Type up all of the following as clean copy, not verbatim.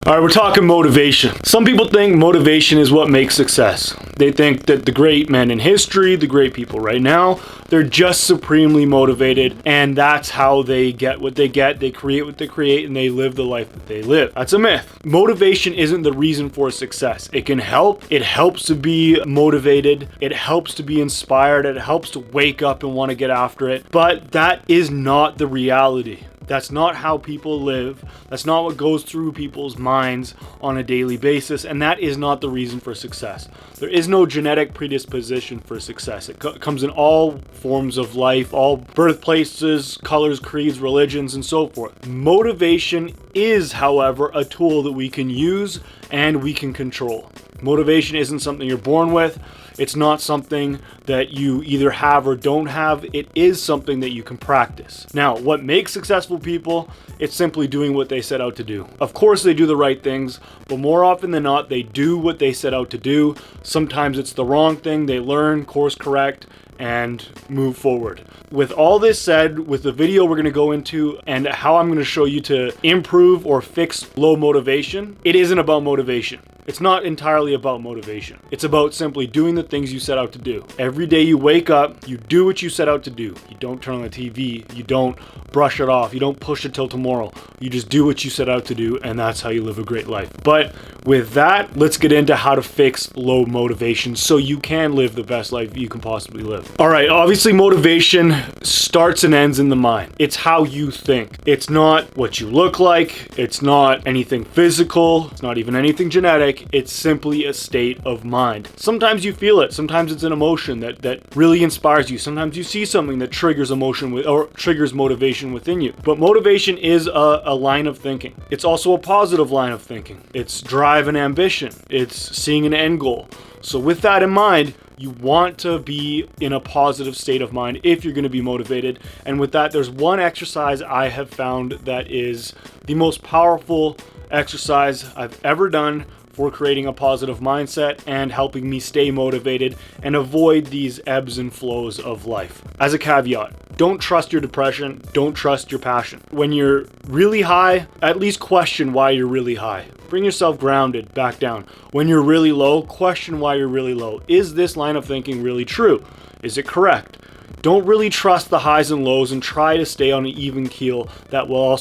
All right, we're talking motivation. Some people think motivation is what makes success. They think that the great men in history, the great people right now, they're just supremely motivated, and that's how they get what they get. They create what they create, and they live the life that they live. That's a myth. Motivation isn't the reason for success. It can help. It helps to be motivated. It helps to be inspired. It helps to wake up and want to get after it. But that is not the reality. That's not how people live. That's not what goes through people's minds on a daily basis, and that is not the reason for success. There is no genetic predisposition for success. It comes in all forms of life, all birthplaces, colors, creeds, religions, and so forth. Motivation is, however, a tool that we can use and we can control. Motivation isn't something you're born with. It's not something that you either have or don't have. It is something that you can practice. Now, what makes successful people? It's simply doing what they set out to do. Of course, they do the right things, but more often than not, they do what they set out to do. Sometimes it's the wrong thing. They learn, course correct, and move forward. With all this said, with the video we're going to go into and how I'm going to show you to improve or fix low motivation, it isn't about motivation. It's not entirely about motivation. It's about simply doing the things you set out to do. Every day you wake up, you do what you set out to do. You don't turn on the TV. You don't brush it off. You don't push it till tomorrow. You just do what you set out to do, and that's how you live a great life. But with that, let's get into how to fix low motivation so you can live the best life you can possibly live. All right, obviously motivation starts and ends in the mind. It's how you think. It's not what you look like. It's not anything physical. It's not even anything genetic. It's simply a state of mind. Sometimes you feel it. Sometimes it's an emotion that really inspires you. Sometimes you see something that triggers emotion or triggers motivation within you. But motivation is a line of thinking. It's also a positive line of thinking. It's drive and ambition. It's seeing an end goal. So with that in mind, you want to be in a positive state of mind if you're going to be motivated. And with that, there's one exercise I have found that is the most powerful exercise I've ever done for creating a positive mindset and helping me stay motivated and avoid these ebbs and flows of life. As a caveat, don't trust your depression, don't trust your passion. When you're really high, at least question why you're really high. Bring yourself grounded, back down. When you're really low, question why you're really low. Is this line of thinking really true? Is it correct? Don't really trust the highs and lows and try to stay on an even keel. That will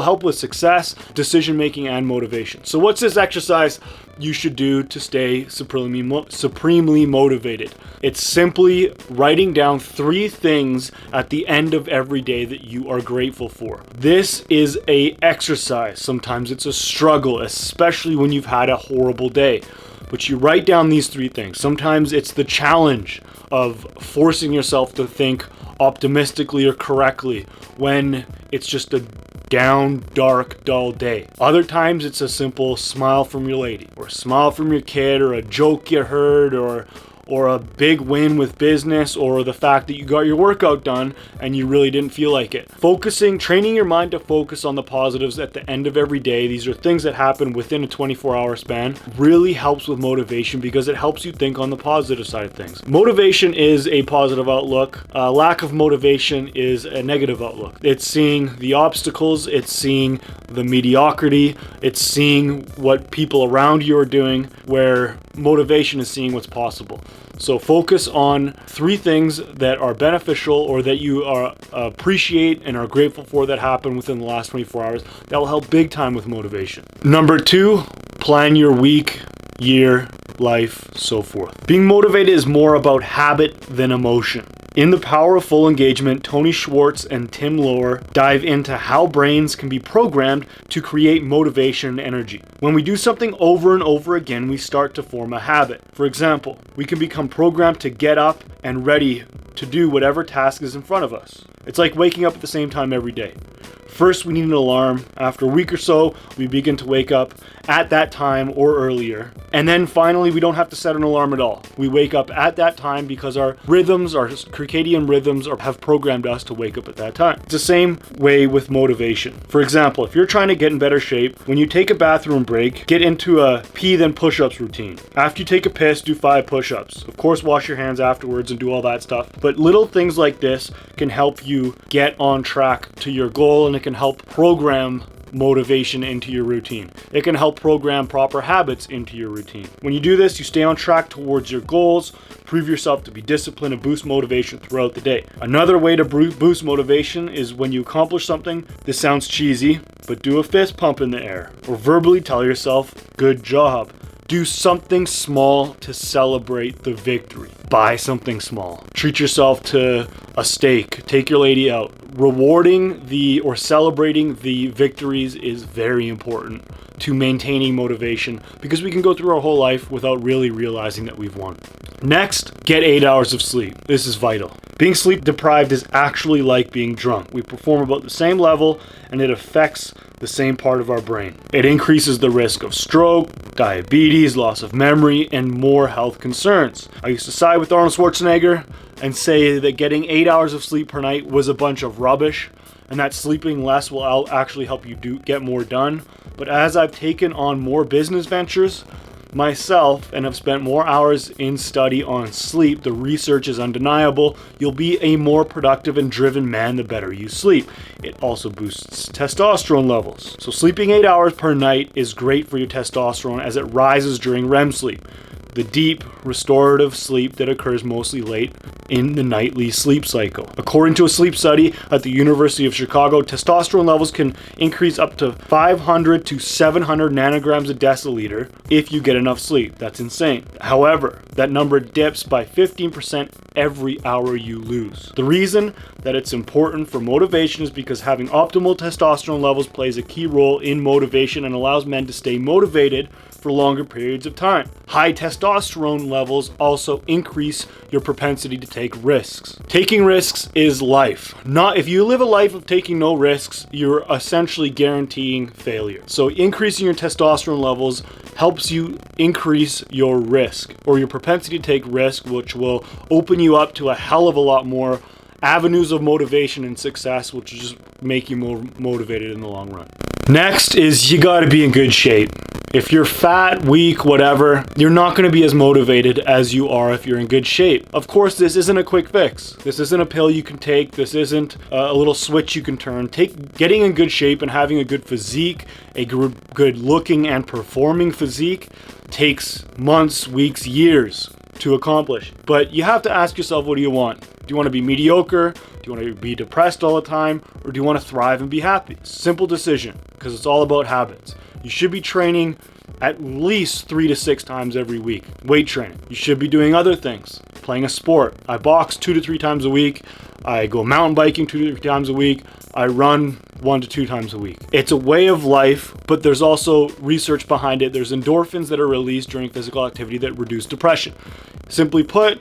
help with success, decision making, and motivation. So what's this exercise you should do to stay supremely motivated? It's simply writing down 3 things at the end of every day that you are grateful for. This is an exercise. Sometimes it's a struggle, especially when you've had a horrible day. But you write down these 3 things. Sometimes it's the challenge of forcing yourself to think optimistically or correctly when it's just a down, dark, dull day. Other times it's a simple smile from your lady, or a smile from your kid, or a joke you heard, or a big win with business, or the fact that you got your workout done and you really didn't feel like it. Training your mind to focus on the positives at the end of every day. These are things that happen within a 24-hour span. Really helps with motivation because it helps you think on the positive side of things. Motivation is a positive outlook. Lack of motivation is a negative outlook. It's seeing the obstacles. It's seeing the mediocrity. It's seeing what people around you are doing, where motivation is seeing what's possible. So focus on 3 things that are beneficial or that you appreciate and are grateful for that happened within the last 24 hours. That will help big time with motivation. Number 2, plan your week, year, life, so forth. Being motivated is more about habit than emotion. In The Power of Full Engagement, Tony Schwartz and Tim Lohr dive into how brains can be programmed to create motivation and energy. When we do something over and over again, we start to form a habit. For example, we can become programmed to get up and ready to do whatever task is in front of us. It's like waking up at the same time every day. First, we need an alarm. After a week or so, we begin to wake up at that time or earlier. And then finally, we don't have to set an alarm at all. We wake up at that time because our rhythms, our circadian rhythms have programmed us to wake up at that time. It's the same way with motivation. For example, if you're trying to get in better shape, when you take a bathroom break, get into a pee then push-ups routine. After you take a piss, do 5 push-ups. Of course, wash your hands afterwards and do all that stuff. But little things like this can help you get on track to your goal, and it can help program motivation into your routine. It can help program proper habits into your routine. When you do this, you stay on track towards your goals, prove yourself to be disciplined, and boost motivation throughout the day. Another way to boost motivation is when you accomplish something. This sounds cheesy, but do a fist pump in the air or verbally tell yourself, "Good job." Do something small to celebrate the victory. Buy something small. Treat yourself to a steak. Take your lady out. Rewarding or celebrating the victories is very important to maintaining motivation, because we can go through our whole life without really realizing that we've won. Next, get 8 hours of sleep. This is vital. Being sleep deprived is actually like being drunk. We perform about the same level, and it affects the same part of our brain. It increases the risk of stroke, diabetes, loss of memory, and more health concerns. I used to side with Arnold Schwarzenegger and say that getting 8 hours of sleep per night was a bunch of rubbish, and that sleeping less will actually help you get more done. But as I've taken on more business ventures myself and have spent more hours in study on sleep, the research is undeniable. You'll be a more productive and driven man the better you sleep. It also boosts testosterone levels. So sleeping 8 hours per night is great for your testosterone as it rises during REM sleep, the deep restorative sleep that occurs mostly late in the nightly sleep cycle. According to a sleep study at the University of Chicago, testosterone levels can increase up to 500 to 700 nanograms a deciliter if you get enough sleep. That's insane. However, that number dips by 15% every hour you lose. The reason that it's important for motivation is because having optimal testosterone levels plays a key role in motivation and allows men to stay motivated for longer periods of time. High testosterone levels also increase your propensity to take risks. Taking risks is life. If you live a life of taking no risks, you're essentially guaranteeing failure. So increasing your testosterone levels helps you increase your risk or your propensity to take risk, which will open you up to a hell of a lot more avenues of motivation and success, which will just make you more motivated in the long run. Next is you gotta be in good shape. If you're fat, weak, whatever, you're not going to be as motivated as you are if you're in good shape. Of course, this isn't a quick fix. This isn't a pill you can take. This isn't a little switch you can turn. Getting in good shape and having a good physique, a good looking and performing physique takes months, weeks, years to accomplish. But you have to ask yourself, what do you want? Do you want to be mediocre? Do you want to be depressed all the time? Or do you want to thrive and be happy? Simple decision, because it's all about habits. You should be training at least 3 to 6 times every week. Weight training. You should be doing other things. Playing a sport. I box 2 to 3 times a week. I go mountain biking 2 to 3 times a week. I run 1 to 2 times a week. It's a way of life, but there's also research behind it. There's endorphins that are released during physical activity that reduce depression. Simply put,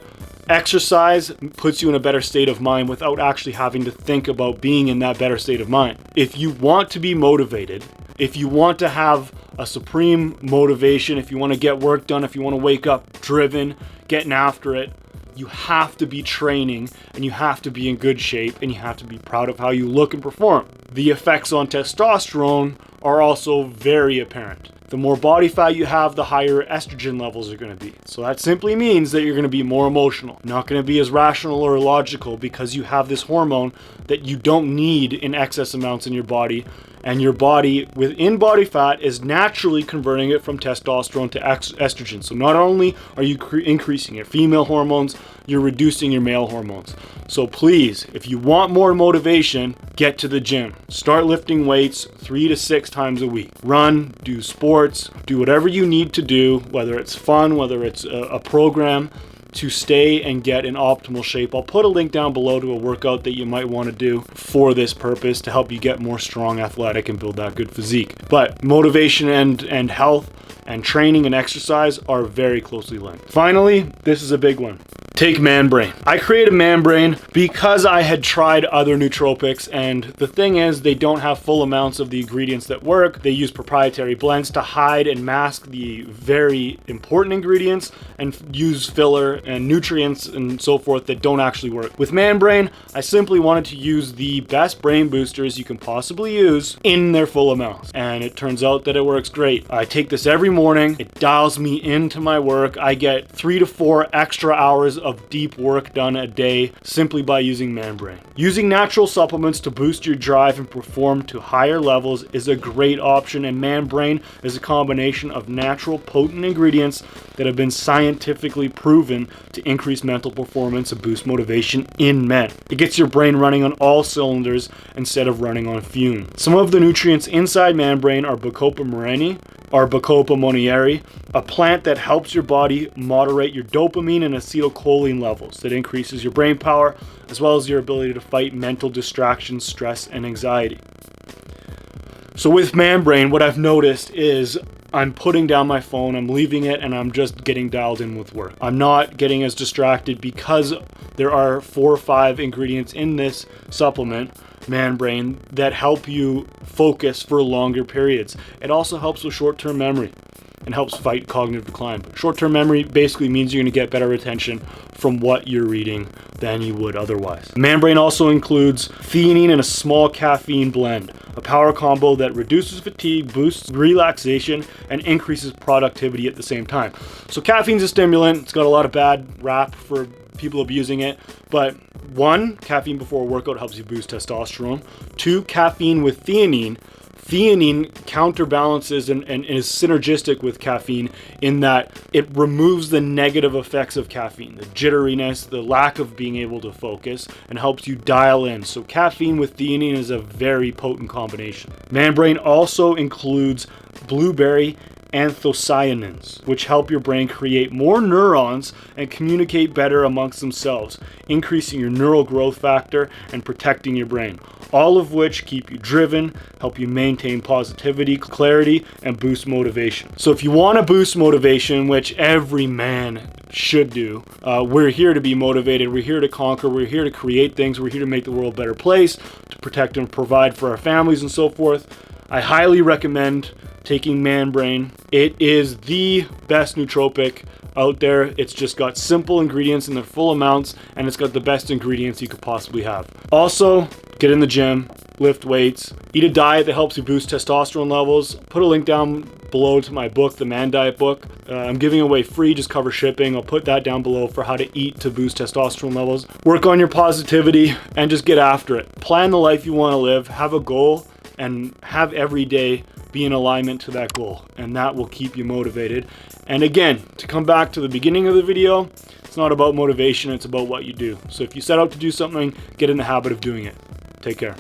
exercise puts you in a better state of mind without actually having to think about being in that better state of mind. If you want to be motivated, if you want to have a supreme motivation, if you want to get work done, if you want to wake up driven, getting after it, you have to be training and you have to be in good shape and you have to be proud of how you look and perform. The effects on testosterone are also very apparent. The more body fat you have, the higher estrogen levels are going to be. So that simply means that you're going to be more emotional, not going to be as rational or logical, because you have this hormone that you don't need in excess amounts in your body. And your body, within body fat, is naturally converting it from testosterone to estrogen. So not only are you increasing your female hormones, you're reducing your male hormones. So please, if you want more motivation, get to the gym. Start lifting weights 3 to 6 times a week. Run, do sports, do whatever you need to do, whether it's fun, whether it's a program, to stay and get in optimal shape. I'll put a link down below to a workout that you might want to do for this purpose to help you get more strong, athletic, and build that good physique. But motivation and health and training and exercise are very closely linked. Finally, this is a big one. Take Man Brain. I created Man Brain because I had tried other nootropics, and the thing is, they don't have full amounts of the ingredients that work. They use proprietary blends to hide and mask the very important ingredients and use filler and nutrients and so forth that don't actually work. With Man Brain, I simply wanted to use the best brain boosters you can possibly use in their full amounts, and it turns out that it works great. I take this every morning. It dials me into my work. I get 3 to 4 extra hours of deep work done a day simply by using Man Brain. Using natural supplements to boost your drive and perform to higher levels is a great option, and Man Brain is a combination of natural potent ingredients that have been scientifically proven to increase mental performance and boost motivation in men. It gets your brain running on all cylinders instead of running on fumes. Some of the nutrients inside Man Brain are Bacopa moreni, or Bacopa monieri, a plant that helps your body moderate your dopamine and acetylcholine levels that increases your brain power as well as your ability to fight mental distractions, stress, and anxiety. So with Man Brain, what I've noticed is I'm putting down my phone, I'm leaving it, and I'm just getting dialed in with work. I'm not getting as distracted because there are 4 or 5 ingredients in this supplement, Man Brain, that help you focus for longer periods. It also helps with short-term memory and helps fight cognitive decline. But short-term memory basically means you're going to get better retention from what you're reading than you would otherwise. Man Brain also includes theanine and a small caffeine blend, a power combo that reduces fatigue, boosts relaxation, and increases productivity at the same time. So caffeine's a stimulant. It's got a lot of bad rap for people abusing it, but 1, caffeine before a workout helps you boost testosterone. 2, caffeine with theanine. Theanine counterbalances and is synergistic with caffeine in that it removes the negative effects of caffeine, the jitteriness, the lack of being able to focus, and helps you dial in. So caffeine with theanine is a very potent combination. Man Brain also includes blueberry anthocyanins, which help your brain create more neurons and communicate better amongst themselves, increasing your neural growth factor and protecting your brain. All of which keep you driven, help you maintain positivity, clarity, and boost motivation. So if you want to boost motivation, which every man should do, we're here to be motivated, we're here to conquer, we're here to create things, we're here to make the world a better place, to protect and provide for our families and so forth. I highly recommend taking Man Brain. It is the best nootropic out there. It's just got simple ingredients in their full amounts, and it's got the best ingredients you could possibly have. Also, get in the gym, lift weights, eat a diet that helps you boost testosterone levels. Put a link down below to my book, the Man Diet book. I'm giving away free, just cover shipping. I'll put that down below for how to eat to boost testosterone levels. Work on your positivity and just get after it. Plan the life you want to live, have a goal, and have every day be in alignment to that goal, and that will keep you motivated. And again, to come back to the beginning of the video, it's not about motivation, it's about what you do. So if you set out to do something, get in the habit of doing it. Take care.